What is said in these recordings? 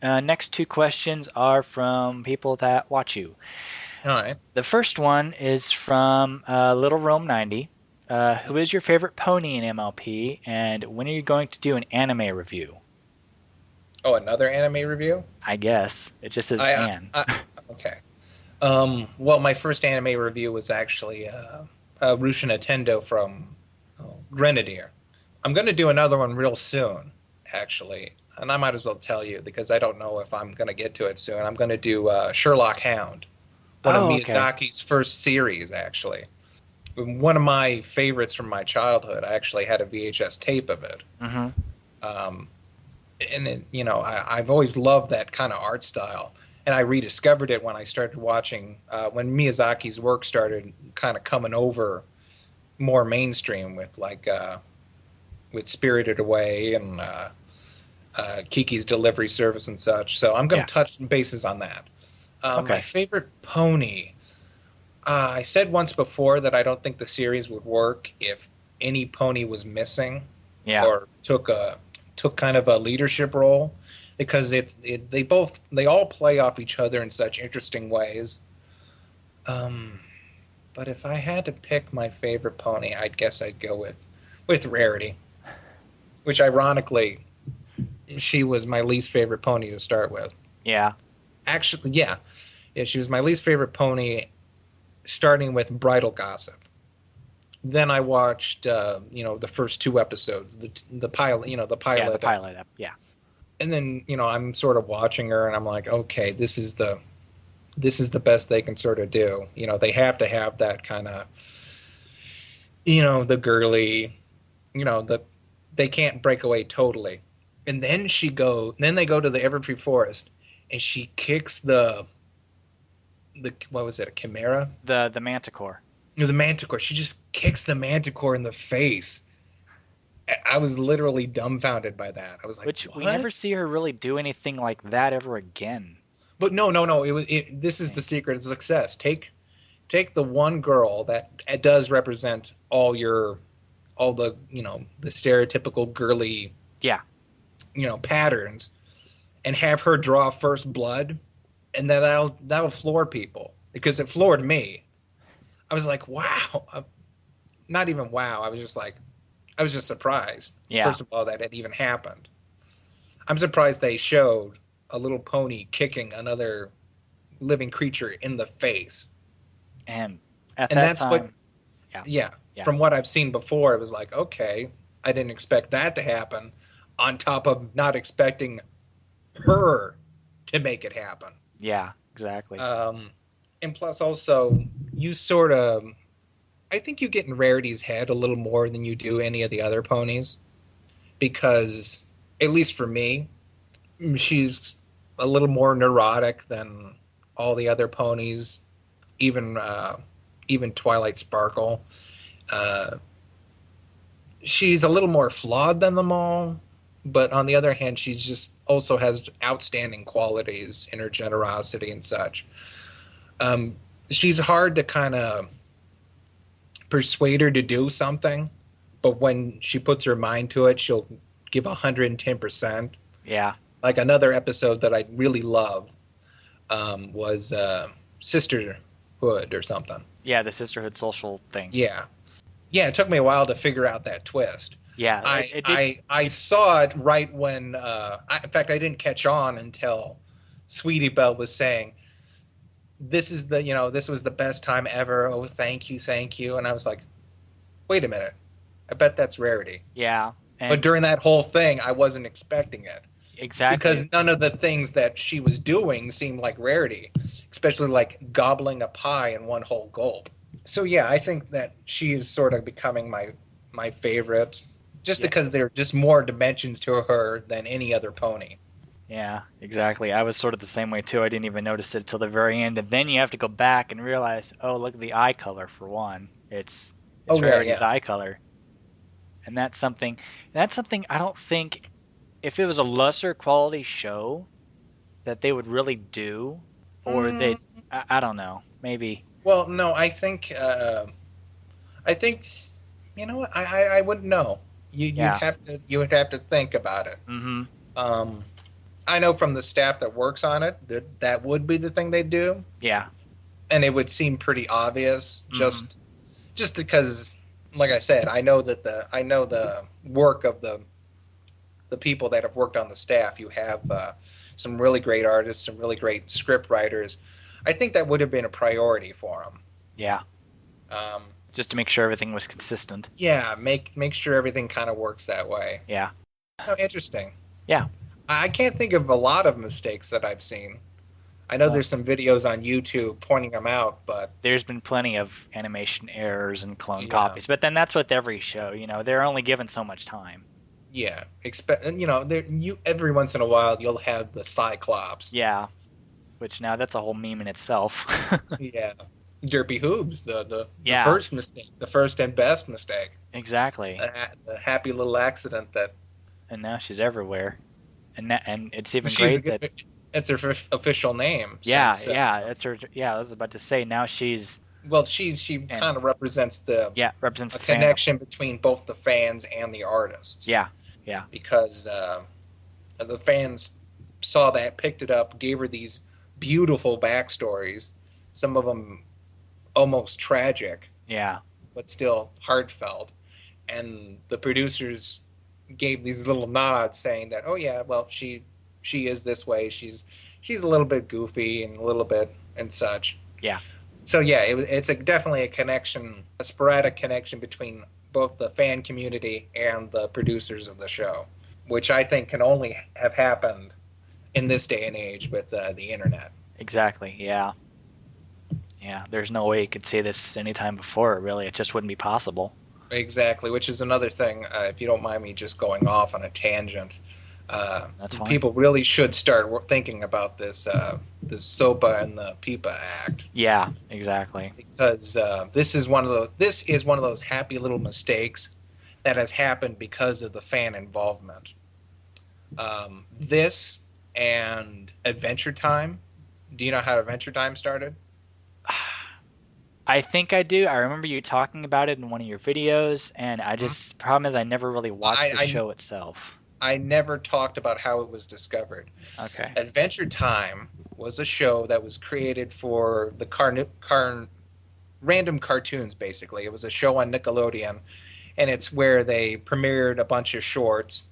Next two questions are from people that watch you. All right. The first one is from Little Rome 90. Who is your favorite pony in MLP, and when are you going to do an anime review? Oh, another anime review? I guess. It just says I, Anne. I okay. Well, my first anime review was actually Rusha Nintendo from Grenadier. I'm going to do another one real soon, actually, and I might as well tell you because I don't know if I'm going to get to it soon. I'm going to do Sherlock Hound, one of Oh, okay. Miyazaki's first series, actually. One of my favorites from my childhood. I actually had a VHS tape of it. Mm-hmm. Um, and I've always loved that kind of art style. And I rediscovered it when I started watching when Miyazaki's work started kind of coming over more mainstream with Spirited Away and Kiki's Delivery Service and such. So I'm going Yeah. to touch bases on that. My Okay. favorite pony. I said once before that I don't think the series would work if any pony was missing Yeah. or took kind of a leadership role because they all play off each other in such interesting ways. But if I had to pick my favorite pony, I'd guess I'd go with Rarity, which ironically she was my least favorite pony to start with. Yeah. Actually, yeah, she was my least favorite pony starting with Bridal Gossip. Then I watched, the first two episodes, the pilot, the Yeah. The pilot, pilot up. Yeah. and then I'm sort of watching her, and I'm like, okay, this is the best they can sort of do. They have to have that kind of, the girly, the they can't break away totally. And then they go to the Everfree Forest, and she kicks the what was it, a chimera? The Manticore. The manticore. She just kicks the manticore in the face. I was literally dumbfounded by that. I was like, Which we never "What?" see her really do anything like that ever again. But no, no, no. This is the secret of success. Take the one girl that does represent all the the stereotypical girly Yeah. patterns, and have her draw first blood, and then that'll floor people because it floored me. I was like, wow. Not even wow. I was just surprised. Yeah. First of all, that it even happened. I'm surprised they showed a little pony kicking another living creature in the face. And at And that that's what, time, yeah. yeah, Yeah. from what I've seen before, it was like, okay, I didn't expect that to happen, on top of not expecting her to make it happen. Yeah. Exactly. Um, and plus, also, you sort of, I think you get in Rarity's head a little more than you do any of the other ponies because, at least for me, she's a little more neurotic than all the other ponies, even even Twilight Sparkle. Uh, she's a little more flawed than them all, but on the other hand, she's just also has outstanding qualities in her generosity and such. She's hard to kind of persuade her to do something, but when she puts her mind to it, she'll give 110%. Yeah. Like another episode that I really love was Sisterhood or something. Yeah. The sisterhood social thing. Yeah, yeah. It took me a while to figure out that twist. Yeah. I It did. I saw it right when, in fact, I didn't catch on until Sweetie Belle was saying, this was the best time ever. Oh, thank you. And I was like, wait a minute, I bet that's Rarity. Yeah. But And during that whole thing, I wasn't expecting it because exactly. none of the things that she was doing seemed like Rarity, especially like gobbling a pie in one whole gulp. So yeah, I think that she is sort of becoming my favorite, just Yeah. because there are just more dimensions to her than any other pony. Yeah, exactly. I was sort of the same way too. I didn't even notice it till the very end, and then you have to go back and realize, oh, look at the eye color for one. It's Oh yeah, Rarity's yeah. eye color, and that's something I don't think if it was a lesser quality show that they would really do, or Mm, I don't know, maybe. well, no, I think you know what I wouldn't know. You Yeah. you would have to think about it. Mm-hmm. Um, I know from the staff that works on it that that would be the thing they do, Yeah. and it would seem pretty obvious Hmm. just because, like I said, I know the work of the people that have worked on the staff. You have some really great artists, some really great script writers. I think that would have been a priority for them. Yeah. Um, Just to make sure everything was consistent. yeah, make sure everything kind of works that way. Yeah. Oh, interesting. Yeah. I can't think of a lot of mistakes that I've seen. I know Well, there's some videos on YouTube pointing them out, but there's been plenty of animation errors and clone yeah, copies, but then that's with every show. They're only given so much time. yeah. Expect there you every once in a while you'll have the Cyclops. Yeah. Which now that's a whole meme in itself. Yeah, Derpy Hooves, the Yeah. first mistake, the first and best mistake, Exactly. the happy little accident that And now she's everywhere. And it's even she's great that it's her official name yeah, since yeah, that's her. Yeah, I was about to say now she's well she and kind of represents the yeah represents a the fandom. connection between both the fans and the artists Yeah, yeah, because the fans saw that, picked it up, gave her these beautiful backstories, some of them almost tragic, yeah, but still heartfelt. And the producers gave these little nods saying that, oh yeah, well she is this way. She's a little bit goofy and a little bit and such. yeah, So yeah, it's definitely a connection, a sporadic connection between both the fan community and the producers of the show, which I think can only have happened in this day and age with the internet. exactly. Yeah, yeah. There's no way you could say this anytime before. Really, it just wouldn't be possible. Exactly, which is another thing. If you don't mind me just going off on a tangent, uh, That's fine. people really should start thinking about this SOPA and the PIPA Act Yeah, exactly. because this is one of those happy little mistakes that has happened because of the fan involvement. This and Adventure Time. Do you know how Adventure Time started? I think I do. I remember you talking about it in one of your videos, and I Mhm. just problem is I never really watched the I show itself. I never talked about how it was discovered. Okay. Adventure Time was a show that was created for the random cartoons. Basically, it was a show on Nickelodeon, and it's where they premiered a bunch of shorts,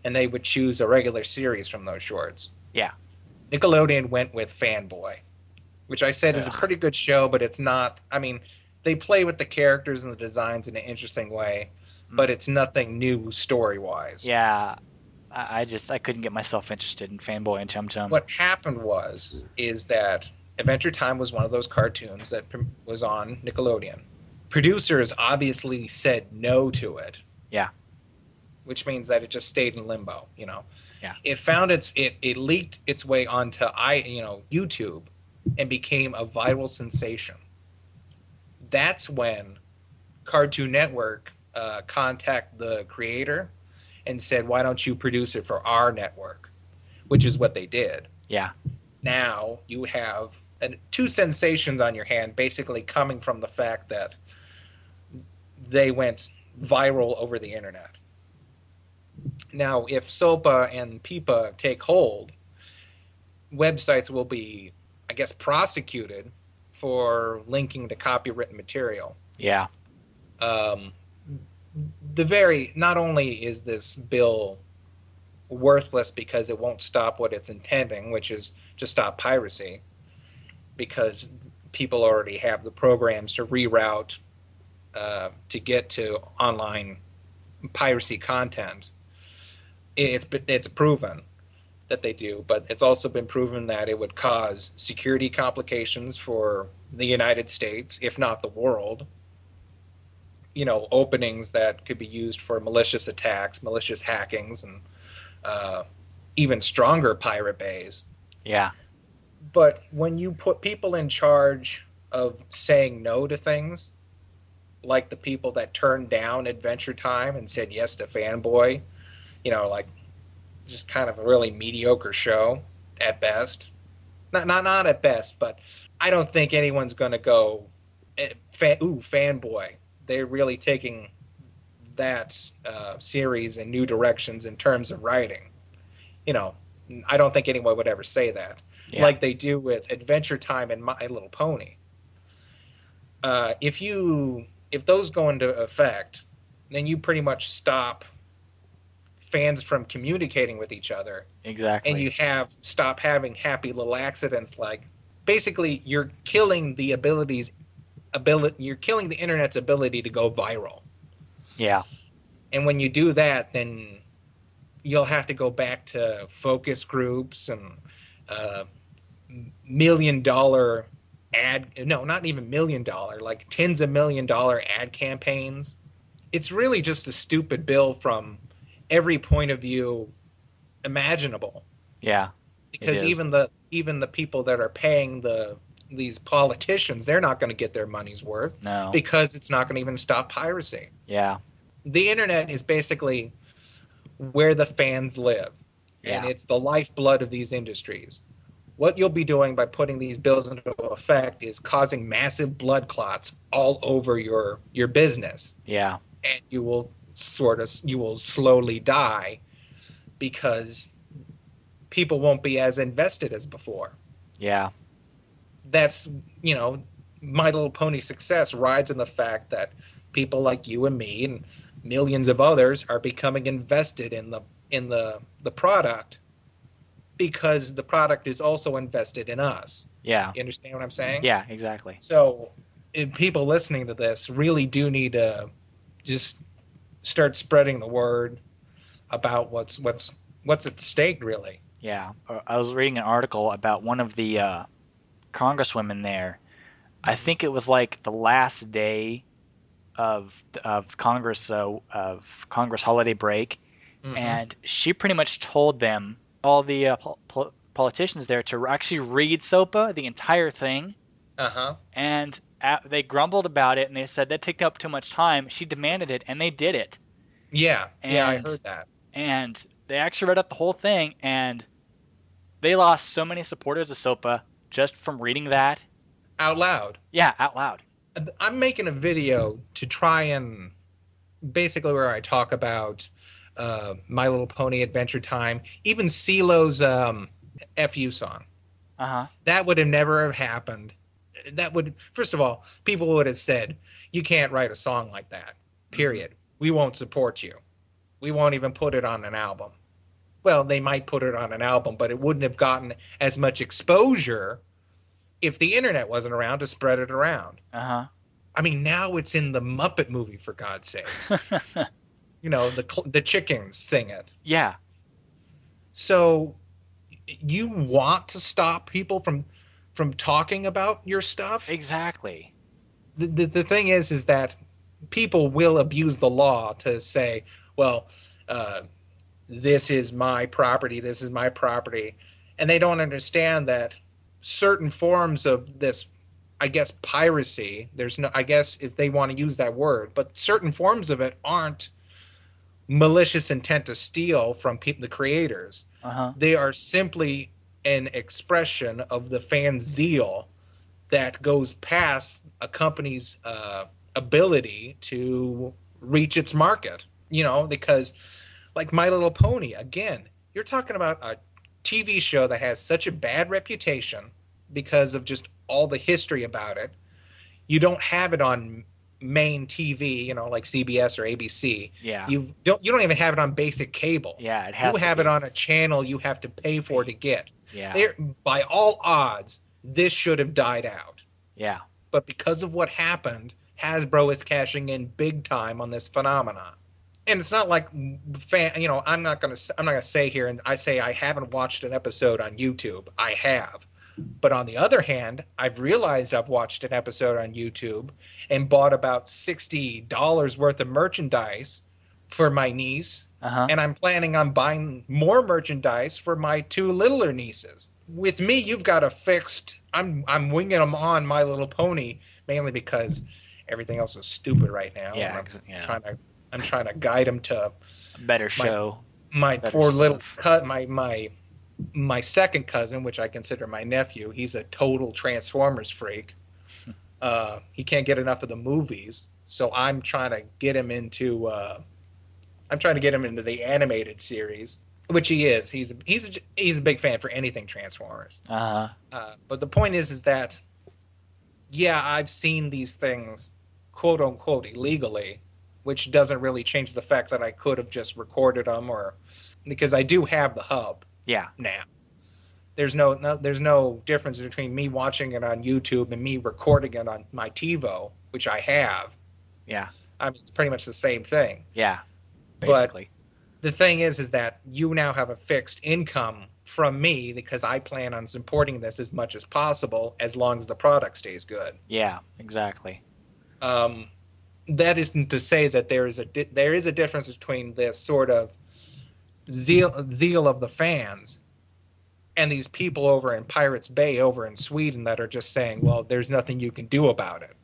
and they would choose a regular series from those shorts. Yeah. Nickelodeon went with Fanboy, which I said is a Ugh. pretty good show, but it's not. I mean, they play with the characters and the designs in an interesting way, but Mm. it's nothing new story wise. Yeah. I couldn't get myself interested in Fanboy and Chum Chum. What happened is that Adventure Time was one of those cartoons that was on Nickelodeon. Producers obviously said no to it, Yeah. which means that it just stayed in limbo. Yeah. It found it leaked its way onto YouTube and became a viral sensation. That's when Cartoon Network contacted the creator and said, "Why don't you produce it for our network?" Which is what they did. Yeah. Now you have two sensations on your hand, basically coming from the fact that they went viral over the internet. Now, if SOPA and PIPA take hold, websites will be, I guess, prosecuted for linking to copywritten material. Yeah. Um, not only is this bill worthless because it won't stop what it's intending, which is to stop piracy, because people already have the programs to reroute to get to online piracy content. It's proven that they do, but it's also been proven that it would cause security complications for the United States, if not the world. Openings that could be used for malicious attacks, malicious hackings, and even stronger pirate bays. Yeah. But when you put people in charge of saying no to things, like the people that turned down Adventure Time and said yes to Fanboy, like just kind of a really mediocre show at best. Not at best, but I don't think anyone's going to go, Fanboy. They're really taking that series in new directions in terms of writing. You know, I don't think anyone would ever say that, Yeah. like they do with Adventure Time and My Little Pony. If those go into effect, then you pretty much stop fans from communicating with each other, and you Exactly. have stop having happy little accidents. Like basically, you're killing the ability. You're killing the internet's ability to go viral. Yeah. And when you do that, then you'll have to go back to focus groups and uh, $1 million ad, no, not even $1 million, like tens of $1 million ad campaigns. It's really just a stupid bill from every point of view imaginable, Yeah. It because is. even the people that are paying these politicians, they're not going to get their money's worth, No. because it's not going to even stop piracy. Yeah. The internet is basically where the fans live, and Yeah. it's the lifeblood of these industries. What you'll be doing by putting these bills into effect is causing massive blood clots all over your business, Yeah. and you will slowly die because people won't be as invested as before. Yeah. That's, you know, My Little Pony success rides in the fact that people like you and me and millions of others are becoming invested in the product, because the product is also invested in us. Yeah. You understand what I'm saying? Yeah. Exactly. So, if people listening to this really do need to just start spreading the word about what's at stake, really. Yeah. I was reading an article about one of the congresswomen there. I Mm-hmm. think it was like the last day of Congress of Congress holiday break, Mm-hmm. and she pretty much told them, all the politicians there, to actually read SOPA, the entire thing, Uh-huh. and they grumbled about it and they said that took up too much time. She demanded it, and they did it, Yeah. Yeah, I and heard that. they actually read up the whole thing, and they lost so many supporters of SOPA just from reading that. Out loud. Yeah, out loud. I'm making a video to try and basically where I talk about My Little Pony Adventure Time, even CeeLo's FU song. Uh huh. That would have never have happened. That would, first of all, people would have said, "You can't write a song like that. Hmm. Period. We won't support you. We won't even put it on an album." Well, they might put it on an album, but it wouldn't have gotten as much exposure if the internet wasn't around to spread it around. Uh I mean, now it's in the Muppet movie, for God's sakes. huh. You know, the chickens sing it. Yeah. So you want to stop people from talking about your stuff? Exactly. The thing is that people will abuse the law to say, well, uh, this is my property, this is my property, and they don't understand that certain forms of this, I guess, piracy, there's no, I guess if they want to use that word, but certain forms of it aren't malicious intent to steal from people, the creators. Uh huh. They are simply an expression of the fan zeal that goes past a company's ability to reach its market. You know, because like My Little Pony, again, you're talking about a TV show that has such a bad reputation because of just all the history about it. You don't have it on main TV, you know, like CBS or ABC. Yeah. You don't even have it on basic cable. Yeah. It You has to have it be. on a channel you have to pay for to get. Yeah. There, by all odds, this should have died out. Yeah. But because of what happened, Hasbro is cashing in big time on this phenomenon. And it's not like you know, I'm not gonna say here and I say I haven't watched an episode on YouTube. I have. But on the other hand, I've realized I've watched an episode on YouTube and bought about $60 worth of merchandise for my niece, Uh huh. and I'm planning on buying more merchandise for my two littler nieces. With me, you've got a fixed. I'm winging them on My Little Pony mainly because everything else is stupid right now, and Yeah. Yeah. trying to I'm trying to guide them to A better my show. my Better poor little stuff. cut my second cousin, which I consider my nephew. He's a total Transformers freak. He can't get enough of the movies, so I'm trying to get him into the animated series. which he is. He's a big fan for anything Transformers. Uh-huh. But the point is that yeah, I've seen these things, quote unquote, illegally, which doesn't really change the fact that I could have just recorded them, or because I do have the hub Yeah. now. There's no difference between me watching it on YouTube and me recording it on my TiVo, which I have. Yeah. I mean, it's pretty much the same thing. Yeah. But Basically. the thing is that you now have a fixed income from me because I plan on supporting this as much as possible as long as the product stays good. Yeah, exactly. Um, that isn't to say that there is a difference between this sort of zeal of the fans and these people over in Pirates Bay over in Sweden that are just saying, well, there's nothing you can do about it.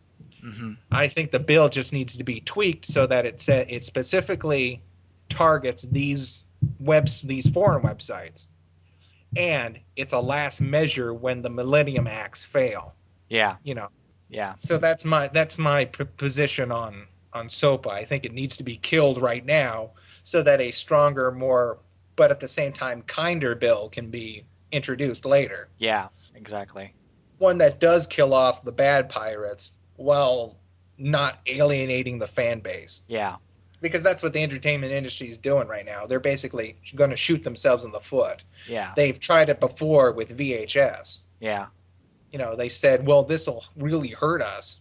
Mm-hmm. I think the bill just needs to be tweaked so that it specifically targets these foreign websites, and it's a last measure when the Millennium Acts fail. Yeah. You know, Yeah. so that's my position on SOPA. I think it needs to be killed right now so that a stronger, more, but at the same time kinder bill can be introduced later. Yeah, exactly. One that does kill off the bad pirates while not alienating the fan base. Yeah. Because that's what the entertainment industry is doing right now. They're basically going to shoot themselves in the foot. Yeah. They've tried it before with VHS. Yeah. You know, they said, well, this will really hurt us.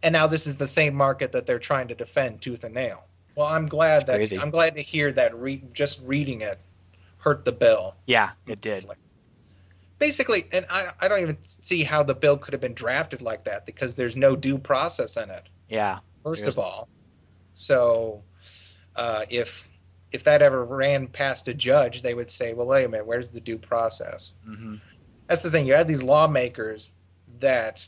And now this is the same market that they're trying to defend tooth and nail. Well, I'm glad to hear that just reading it hurt the bill. Yeah, it did. Basically, and I don't even see how the bill could have been drafted like that because there's no due process in it. Yeah. First of all. So if that ever ran past a judge, they would say, well, wait a minute, where's the due process? Mm-hmm. That's the thing. You have these lawmakers that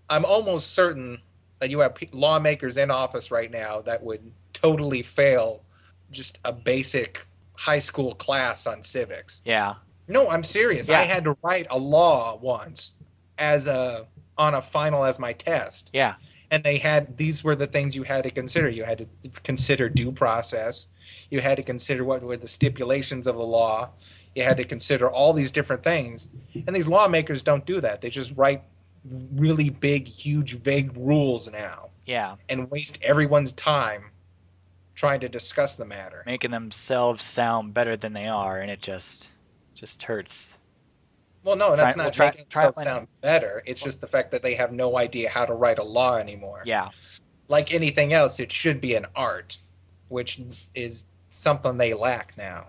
I'm almost certain that you have lawmakers in office right now that would totally fail just a basic high school class on civics. Yeah. No, I'm serious. Yeah. I had to write a law once on a final as my test. Yeah. And these were the things you had to consider. You had to consider due process. You had to consider what were the stipulations of the law. You had to consider all these different things. And these lawmakers don't do that. They just write really big, huge, vague rules now. Yeah. And waste everyone's time trying to discuss the matter. Making themselves sound better than they are, and it just hurts. Well, no, that's not making themselves try sound better. It's just the fact that they have no idea how to write a law anymore. Yeah. Like anything else, it should be an art, which is something they lack now.